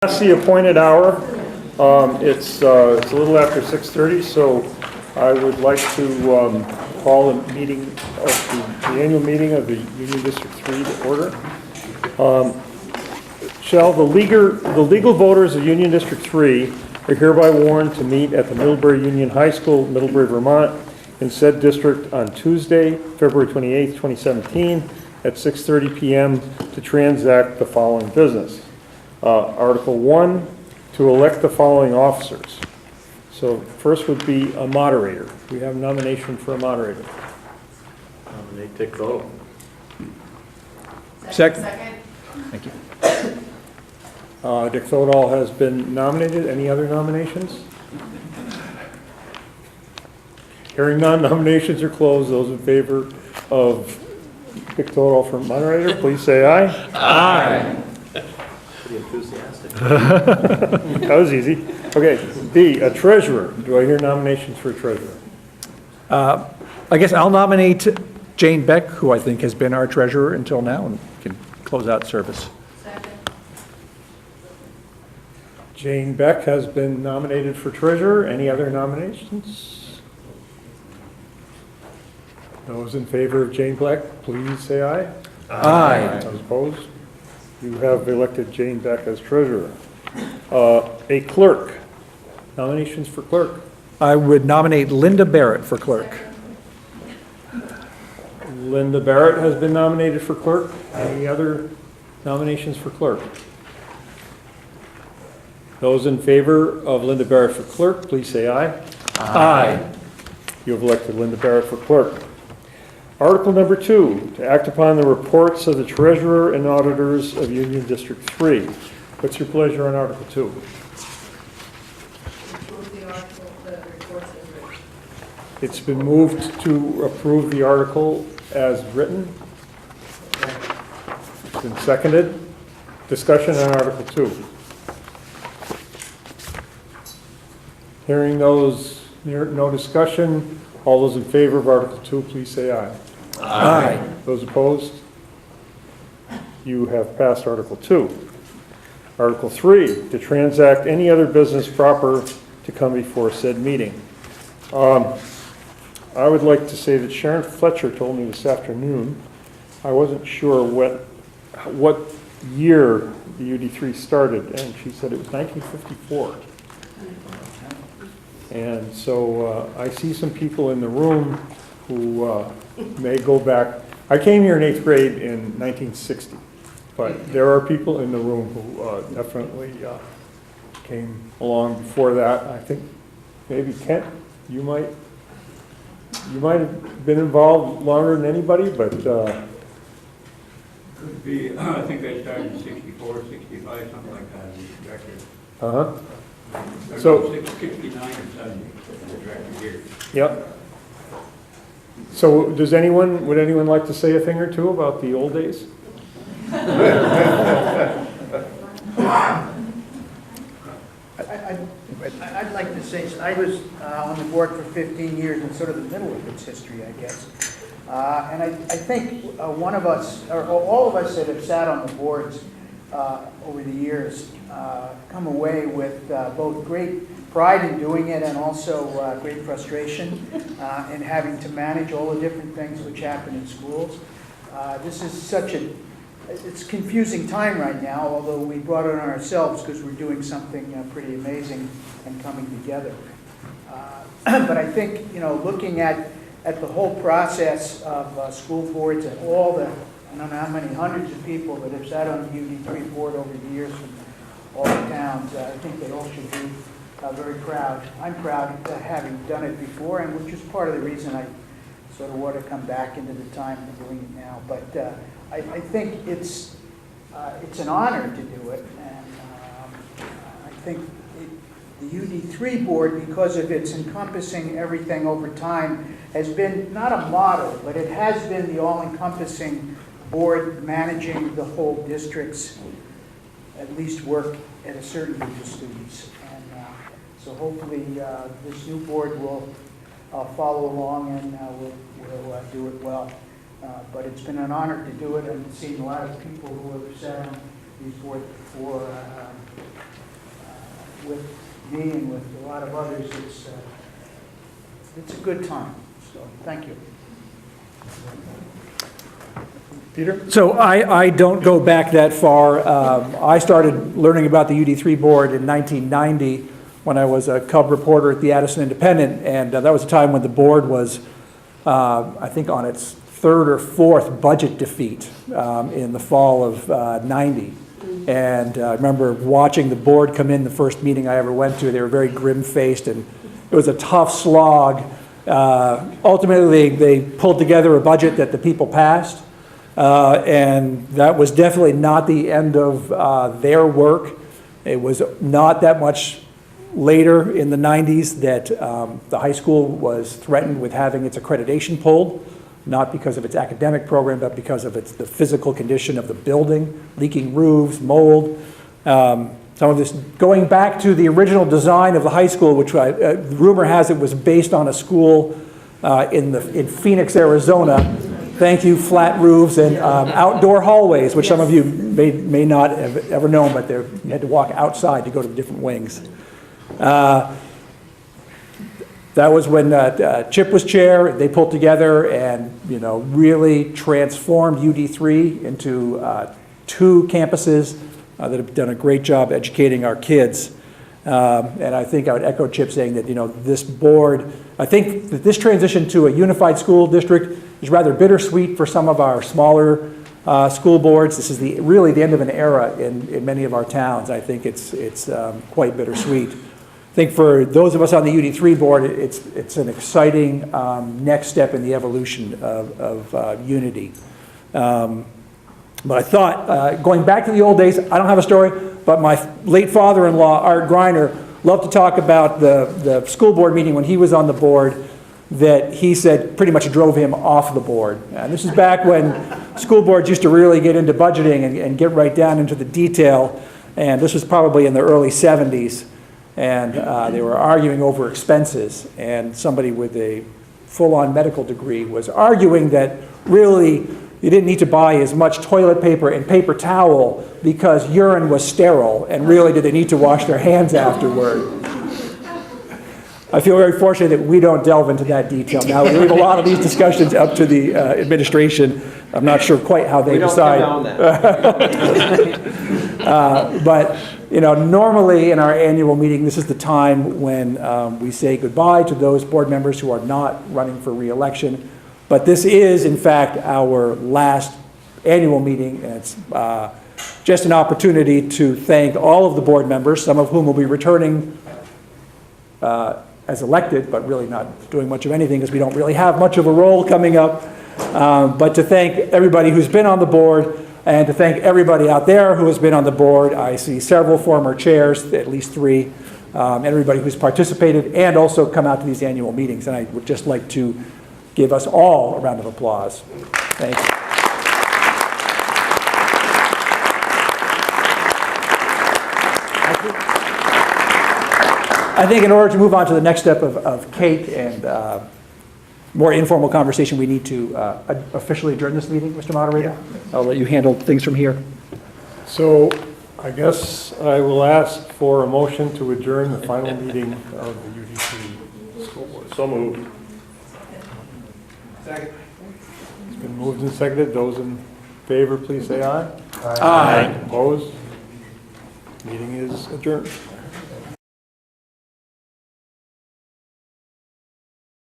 That's the appointed hour. It's a little after 6:30, so I would like to call the meeting of the annual meeting of the Union District 3 to order. Shall the legal voters of Union District 3 are hereby warned to meet at the Middlebury Union High School, Middlebury, Vermont, in said district on Tuesday, February 28, 2017, at 6:30 p.m. to transact the following business. Article 1, to elect the following officers. So first would be a moderator. We have a nomination for a moderator. Nominate Dick Vogt. Second. Thank you. Dick Thodall has been nominated. Any other nominations? Hearing none, nominations are closed. Those in favor of Dick Thodall for moderator, please say aye. Aye. Pretty enthusiastic. That was easy. Okay, B, a treasurer. Do I hear nominations for a treasurer? I guess I'll nominate Jane Beck, who I think has been our treasurer until now and can close out service. Second. Jane Beck has been nominated for treasurer. Any other nominations? Those in favor of Jane Beck, please say aye. Aye. Those opposed? You have elected Jane Beck as treasurer. A clerk. Nominations for clerk. I would nominate Linda Barrett for clerk. Linda Barrett has been nominated for clerk. Any other nominations for clerk? Those in favor of Linda Barrett for clerk, please say aye. Aye. You have elected Linda Barrett for clerk. Article number 2, to act upon the reports of the treasurer and auditors of Union District 3. What's your pleasure on Article 2? Approve the article, the reports as written. It's been moved to approve the article as written. It's been seconded. Discussion on Article 2. Hearing no discussion, all those in favor of Article 2, please say aye. Aye. Those opposed? You have passed Article 2. Article 3, to transact any other business proper to come before said meeting. I would like to say that Sharon Fletcher told me this afternoon, I wasn't sure what year the UD3 started, and she said it was 1954. And so I see some people in the room who may go back. I came here in 8th grade in 1960, but there are people in the room who definitely came along before that. I think maybe Kent, you might have been involved longer than anybody, but Could be, I think I started in 64, 65, something like that, as a director. So- 69 or 70, as a director here. Yep. So would anyone like to say a thing or two about the old days? I'd like to say, I was on the board for 15 years in sort of the middle of its history, I guess. And I think one of us, or all of us that have sat on the boards over the years, come away with both great pride in doing it and also great frustration in having to manage all the different things which happen in schools. This is it's confusing time right now, although we brought it on ourselves because we're doing something pretty amazing and coming together. But I think, looking at the whole process of school boards and all the, I don't know how many hundreds of people that have sat on the UD3 board over the years from all the towns, I think they all should be very proud. I'm proud of having done it before, and which is part of the reason I sort of want to come back into the time of doing it now. But I think it's an honor to do it, and I think the UD3 board, because of its encompassing everything over time, has been not a model, but it has been the all-encompassing board managing the whole district's at least work at a certain group of students. And so hopefully this new board will follow along and will do it well. But it's been an honor to do it, and seen a lot of people who have sat on with me and with a lot of others, it's a good time. So, thank you. Peter? So I don't go back that far. I started learning about the UD3 board in 1990 when I was a cub reporter at the Addison Independent, and that was a time when the board was, I think, on its third or fourth budget defeat in the fall of '90. And I remember watching the board come in the first meeting I ever went to. They were very grim-faced, and it was a tough slog. Ultimately, they pulled together a budget that the people passed. And that was definitely not the end of their work. It was not that much later in the 90s that the high school was threatened with having its accreditation pulled, not because of its academic program, but because of the physical condition of the building, leaking roofs, mold. Some of this, going back to the original design of the high school, which rumor has it was based on a school in Phoenix, Arizona. Thank you, flat roofs and outdoor hallways, which some of you may not have ever known, but you had to walk outside to go to the different wings. That was when Chip was chair. They pulled together and really transformed UD3 into 2 campuses that have done a great job educating our kids. And I think I would echo Chip saying that this board, I think that this transition to a unified school district is rather bittersweet for some of our smaller school boards. This is really the end of an era in many of our towns. I think it's quite bittersweet. I think for those of us on the UD3 board, it's an exciting next step in the evolution of unity. But I thought, going back to the old days, I don't have a story, but my late father-in-law, Art Greiner, loved to talk about the school board meeting when he was on the board that he said pretty much drove him off the board. And this is back when school boards used to really get into budgeting and get right down into the detail. And this was probably in the early 70s. And they were arguing over expenses. And somebody with a full-on medical degree was arguing that really you didn't need to buy as much toilet paper and paper towel because urine was sterile, and really did they need to wash their hands afterward. I feel very fortunate that we don't delve into that detail now. We leave a lot of these discussions up to the administration. I'm not sure quite how they decide. But normally in our annual meeting, this is the time when we say goodbye to those board members who are not running for re-election. But this is, in fact, our last annual meeting, and it's just an opportunity to thank all of the board members, some of whom will be returning as elected, but really not doing much of anything because we don't really have much of a role coming up. But to thank everybody who's been on the board, and to thank everybody out there who has been on the board. I see several former chairs, at least 3, everybody who's participated and also come out to these annual meetings. And I would just like to give us all a round of applause. Thank you. I think in order to move on to the next step of cake and more informal conversation, we need to officially adjourn this meeting, Mr. Moderator. Yeah. I'll let you handle things from here. So I guess I will ask for a motion to adjourn the final meeting of the UD3 School Board. So moved. Second. It's been moved and seconded. Those in favor, please say aye. Aye. Opposed? Meeting is adjourned.